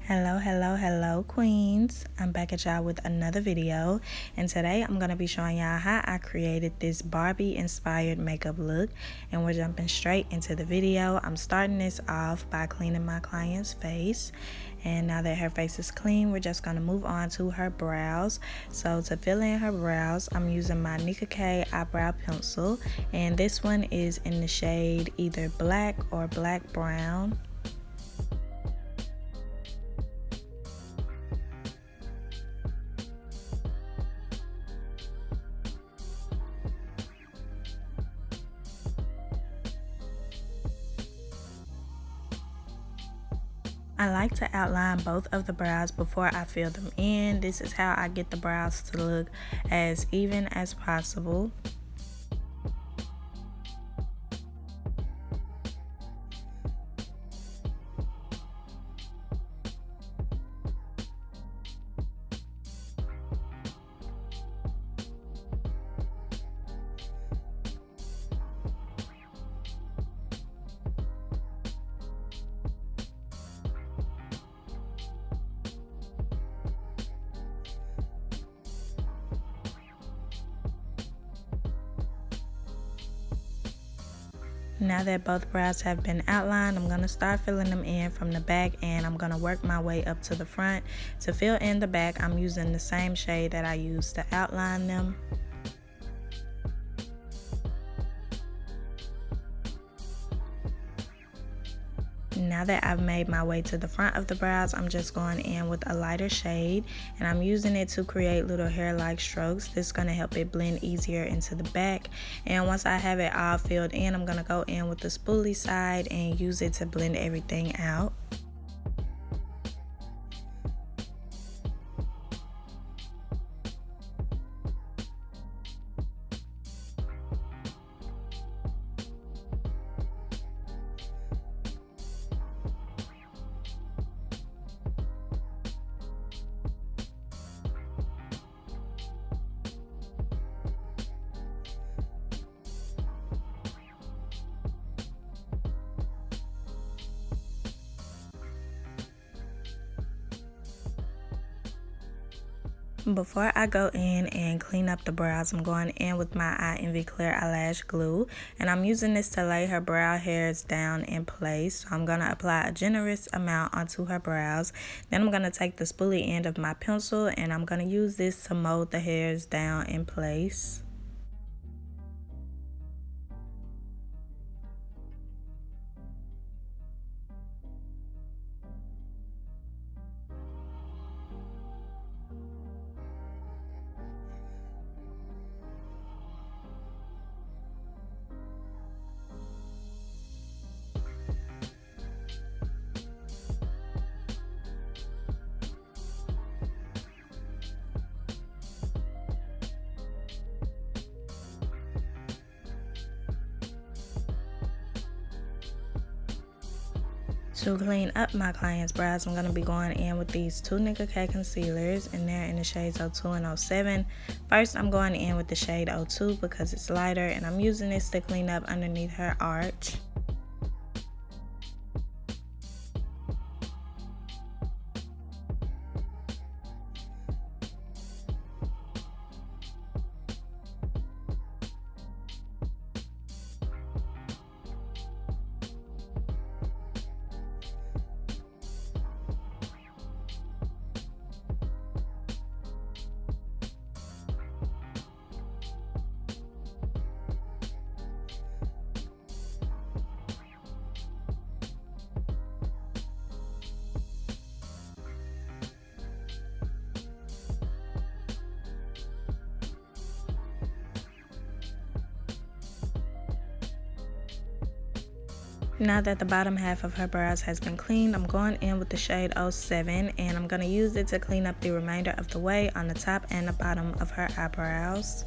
Hello queens. I'm back at y'all with another video, and today I'm going to be showing y'all how I created this Barbie inspired makeup look, and we're jumping straight into the video. I'm starting this off by cleaning my client's face, and now that her face is clean, we're just going to move on to her brows. So to fill in her brows, I'm using my Nicka K eyebrow pencil, and this one is in the shade either black or black brown. I like to outline both of the brows before I fill them in. This is how I get the brows to look as even as possible. Now that both brows have been outlined, I'm going to start filling them in from the back, and I'm going to work my way up to the front. To fill in the back, I'm using the same shade that I used to outline them. Now that I've made my way to the front of the brows, I'm just going in with a lighter shade, and I'm using it to create little hair-like strokes. This is going to help it blend easier into the back. And once I have it all filled in, I'm going to go in with the spoolie side and use it to blend everything out. Before I go in and clean up the brows, I'm going in with my I.envy Clear Eyelash Glue, and I'm using this to lay her brow hairs down in place. So I'm going to apply a generous amount onto her brows. Then I'm going to take the spoolie end of my pencil, and I'm going to use this to mold the hairs down in place. To clean up my client's brows, I'm going to be going in with these two Nicka K concealers, and they're in the shades 02 and 07. First, I'm going in with the shade 02 because it's lighter, and I'm using this to clean up underneath her arch. Now that the bottom half of her brows has been cleaned, I'm going in with the shade 07, and I'm going to use it to clean up the remainder of the way on the top and the bottom of her eyebrows.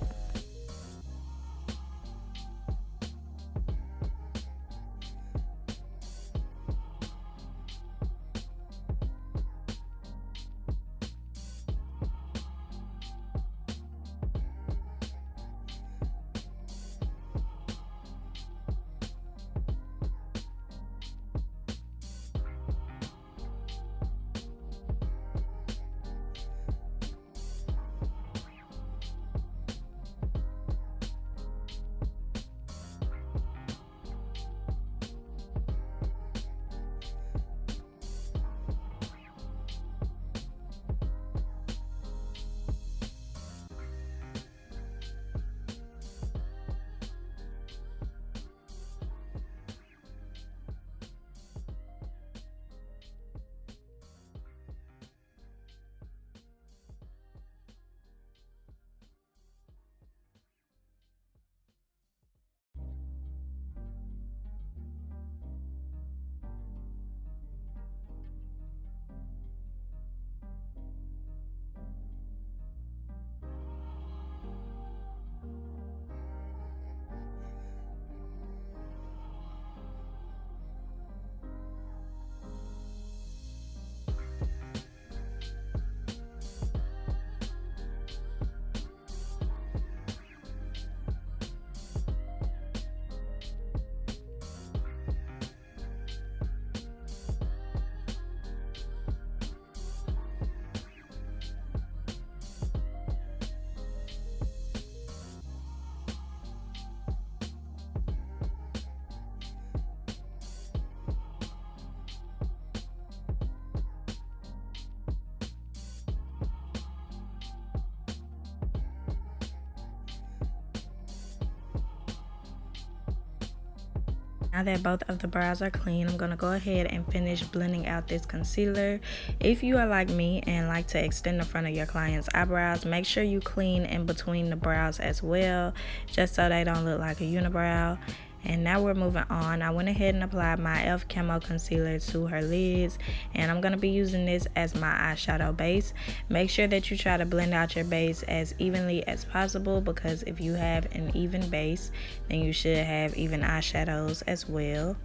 Now that both of the brows are clean, I'm going to go ahead and finish blending out this concealer. If you are like me and like to extend the front of your client's eyebrows, make sure you clean in between the brows as well, just so they don't look like a unibrow. And now we're moving on. I went ahead and applied my e.l.f. camo concealer to her lids, and I'm going to be using this as my eyeshadow base. Make sure that you try to blend out your base as evenly as possible, because if you have an even base, then you should have even eyeshadows as well.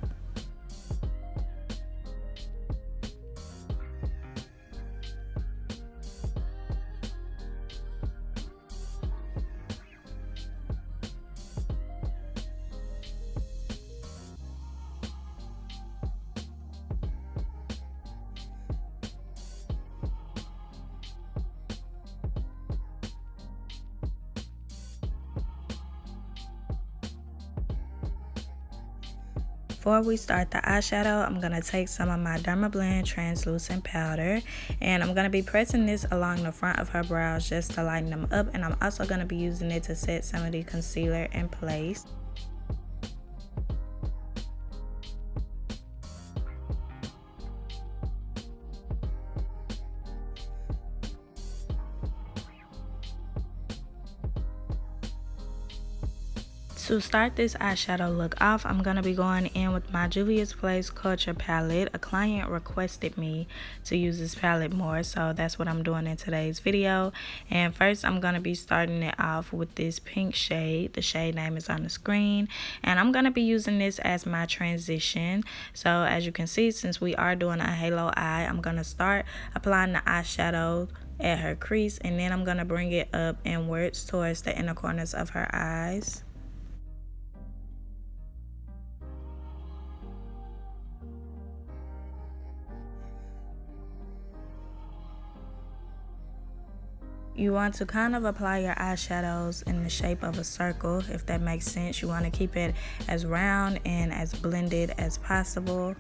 Before we start the eyeshadow, I'm going to take some of my Dermablend translucent powder, and I'm going to be pressing this along the front of her brows just to lighten them up, and I'm also going to be using it to set some of the concealer in place. To start this eyeshadow look off, I'm going to be going in with my Juvia's Place Culture palette. A client requested me to use this palette more, so that's what I'm doing in today's video. And first, I'm going to be starting it off with this pink shade. The shade name is on the screen, and I'm going to be using this as my transition. So as you can see, since we are doing a halo eye, I'm going to start applying the eyeshadow at her crease, and then I'm going to bring it up inwards towards the inner corners of her eyes. You want to kind of apply your eyeshadows in the shape of a circle, if that makes sense. You want to keep it as round and as blended as possible.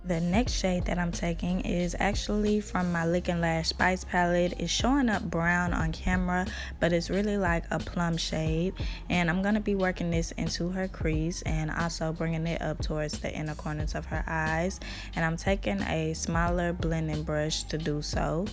The next shade that I'm taking is actually from my Lash Spice palette. It's showing up brown on camera, but it's really like a plum shade. And I'm going to be working this into her crease and also bringing it up towards the inner corners of her eyes. And I'm taking a smaller blending brush to do so.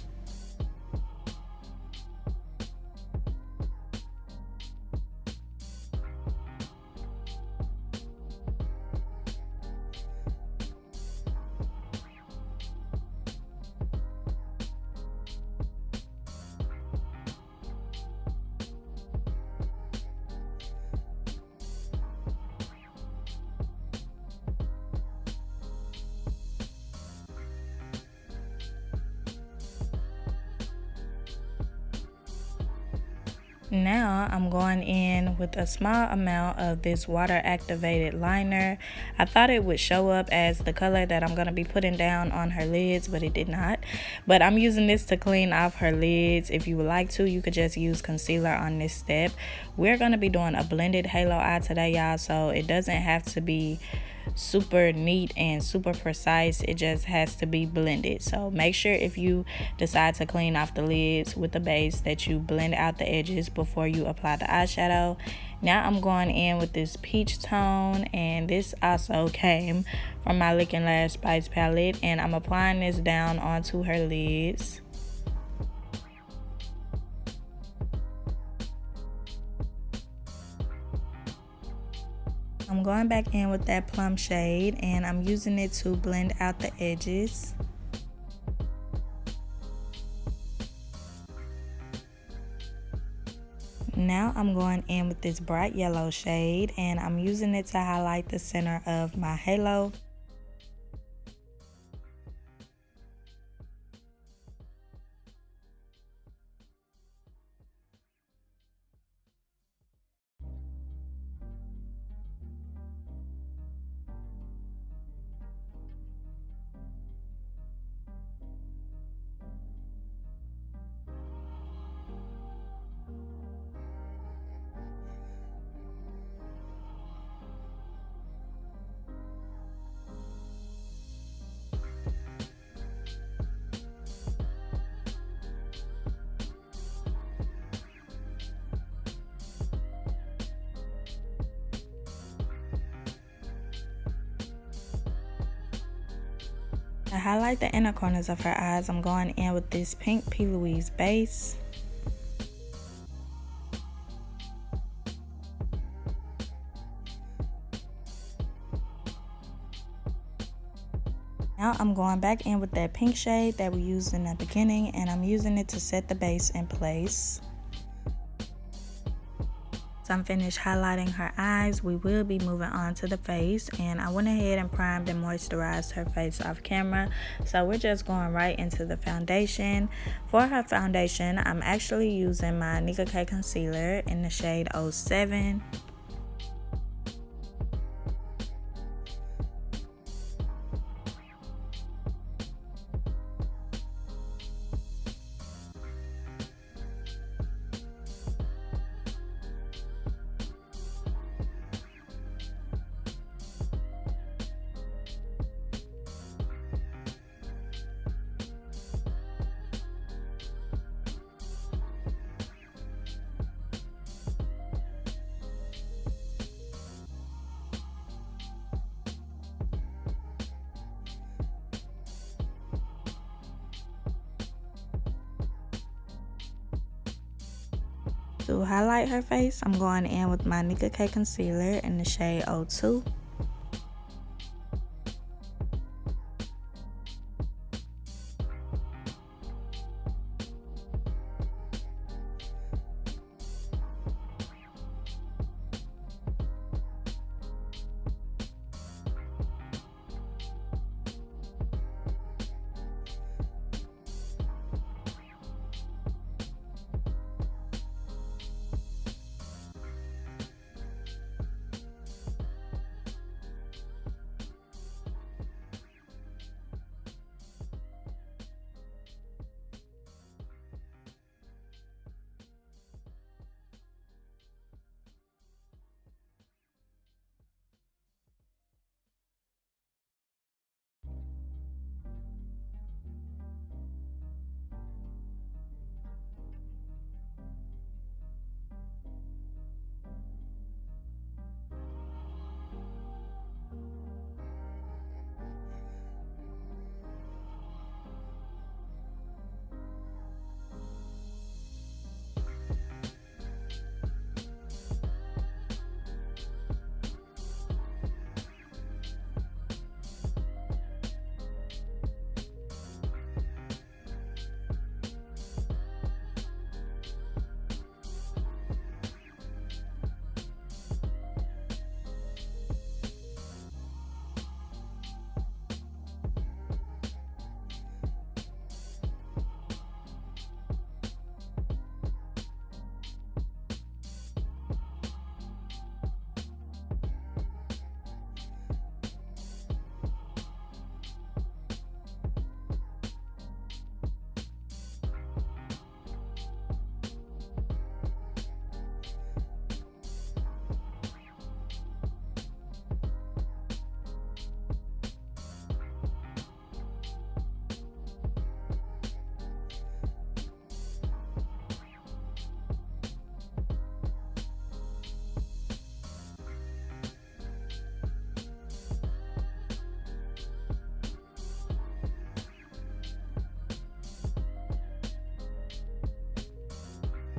Now I'm going in with a small amount of this water activated liner. I thought it would show up as the color that I'm going to be putting down on her lids, but it did not. But I'm using this to clean off her lids. If you would like to, you could just use concealer on this step. We're going to be doing a blended halo eye today, y'all, so it doesn't have to be super neat and super precise. It just has to be blended. So make sure if you decide to clean off the lids with the base that you blend out the edges before you apply the eyeshadow. Now I'm going in with this peach tone, and this also came from my Lash Spice palette, and I'm applying this down onto her lids. I'm going back in with that plum shade, and I'm using it to blend out the edges. Now I'm going in with this bright yellow shade, and I'm using it to highlight the center of my halo. To highlight the inner corners of her eyes, I'm going in with this pink P.Louise base. Now I'm going back in with that pink shade that we used in the beginning, and I'm using it to set the base in place. So I'm finished highlighting her eyes. We will be moving on to the face, and I went ahead and primed and moisturized her face off camera. So we're just going right into the foundation. For her foundation, I'm actually using my Nicka K concealer in the shade 07. To highlight her face, I'm going in with my Nicka K concealer in the shade 02.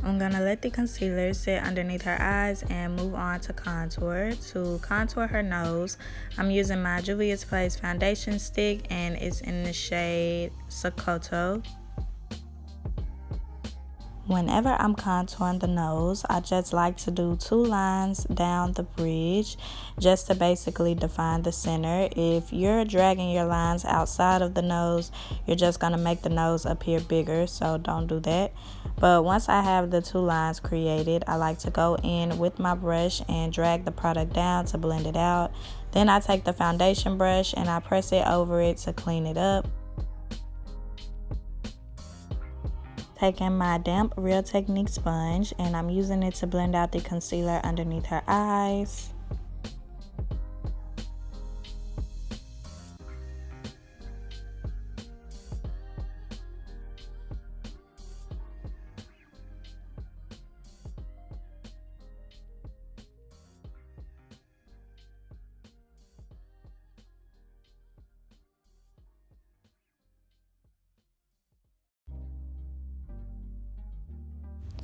I'm gonna let the concealer sit underneath her eyes and move on to contour. To contour her nose, I'm using my Juvias foundation stick, and it's in the shade Sokoto. Whenever I'm contouring the nose, I just like to do 2 lines down the bridge just to basically define the center. If you're dragging your lines outside of the nose, you're just going to make the nose appear bigger, so don't do that. But once I have the 2 lines created, I like to go in with my brush and drag the product down to blend it out. Then I take the foundation brush and I press it over it to clean it up. Taking my damp Real Technique sponge, and I'm using it to blend out the concealer underneath her eyes.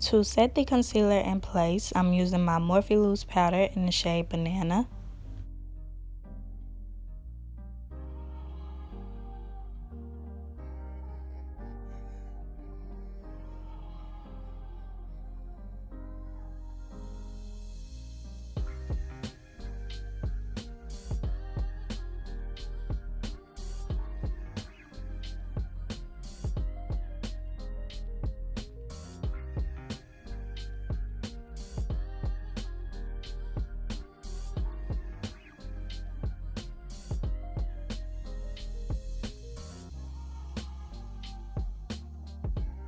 To set the concealer in place, I'm using my Morphe loose powder in the shade Banana.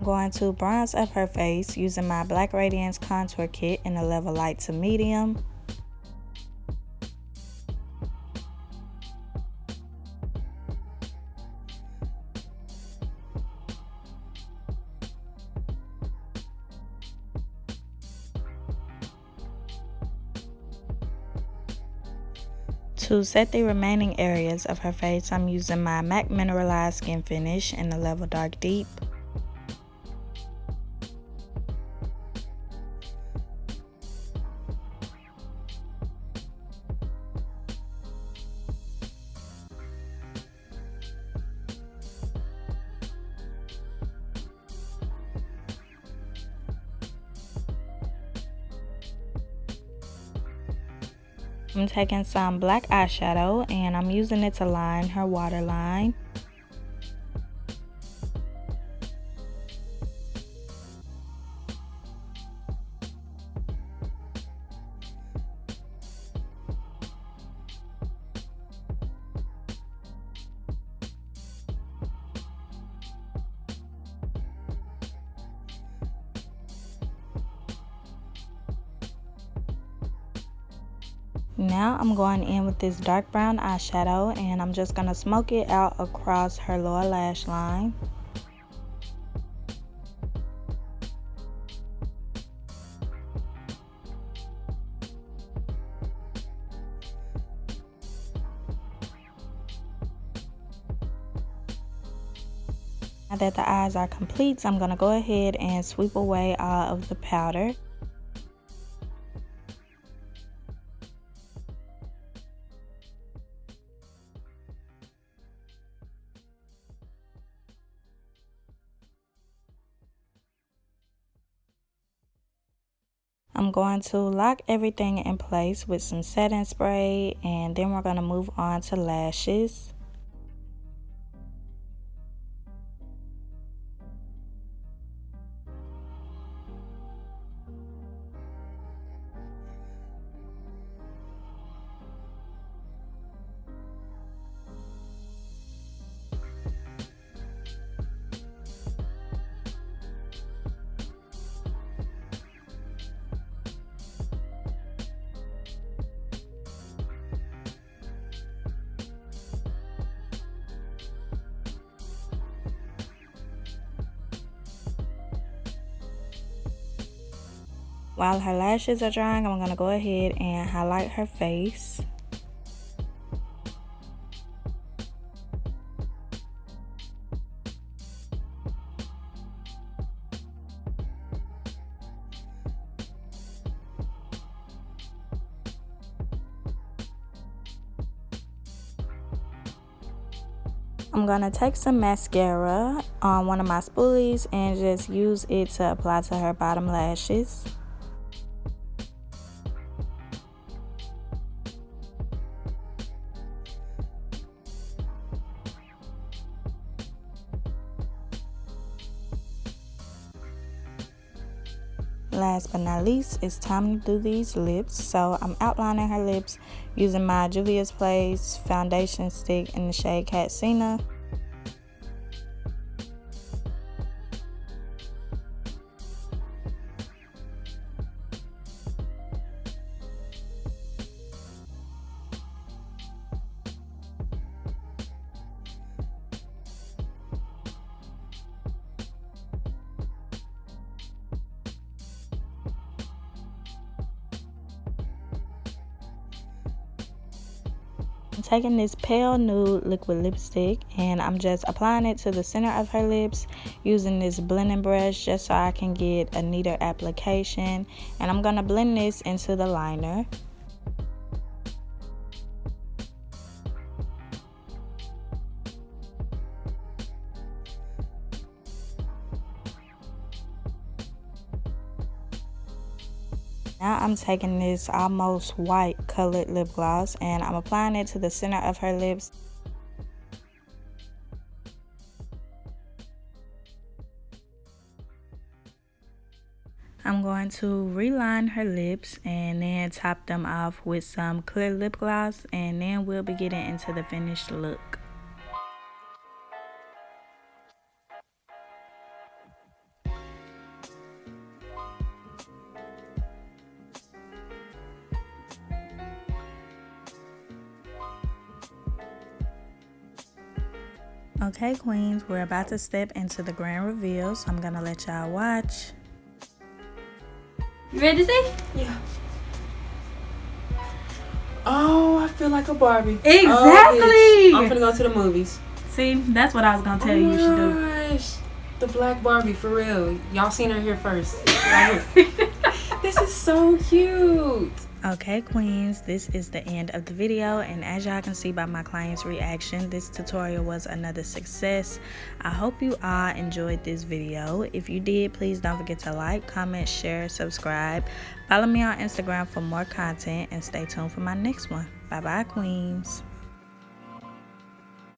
I'm going to bronze up her face using my Black Radiance contour kit in a level light to medium. To set the remaining areas of her face, I'm using my MAC Mineralized Skin Finish in the level Dark Deep. I'm taking some black eyeshadow and I'm using it to line her waterline. Now I'm going in with this dark brown eyeshadow and I'm just going to smoke it out across her lower lash line. Now that the eyes are complete, I'm going to go ahead and sweep away all of the powder. I'm going to lock everything in place with some setting spray, and then we're going to move on to lashes. While her lashes are drying, I'm going to go ahead and highlight her face. I'm going to take some mascara on one of my spoolies and just use it to apply to her bottom lashes. Last but not least, it's time to do these lips. So I'm outlining her lips using my Juvias Place foundation stick in the shade Katsina. I'm taking this pale nude liquid lipstick and I'm just applying it to the center of her lips using this blending brush just so I can get a neater application. And I'm going to blend this into the liner. Now I'm taking this almost white colored lip gloss and I'm applying it to the center of her lips. I'm going to reline her lips and then top them off with some clear lip gloss, and then we'll be getting into the finished look. Okay, queens, we're about to step into the grand reveal, so I'm gonna let y'all watch. You ready to see? Yeah. Oh, I feel like a Barbie. Exactly. Oh, I'm gonna go to the movies. See, that's what I was gonna tell you should do. Gosh, the black Barbie, for real. Y'all seen her here first. Right here. This is so cute. Okay, queens, this is the end of the video, and as y'all can see by my client's reaction, this tutorial was another success. I hope you all enjoyed this video. If you did, please don't forget to like, comment, share, subscribe. Follow me on Instagram for more content, and stay tuned for my next one. Bye bye, queens.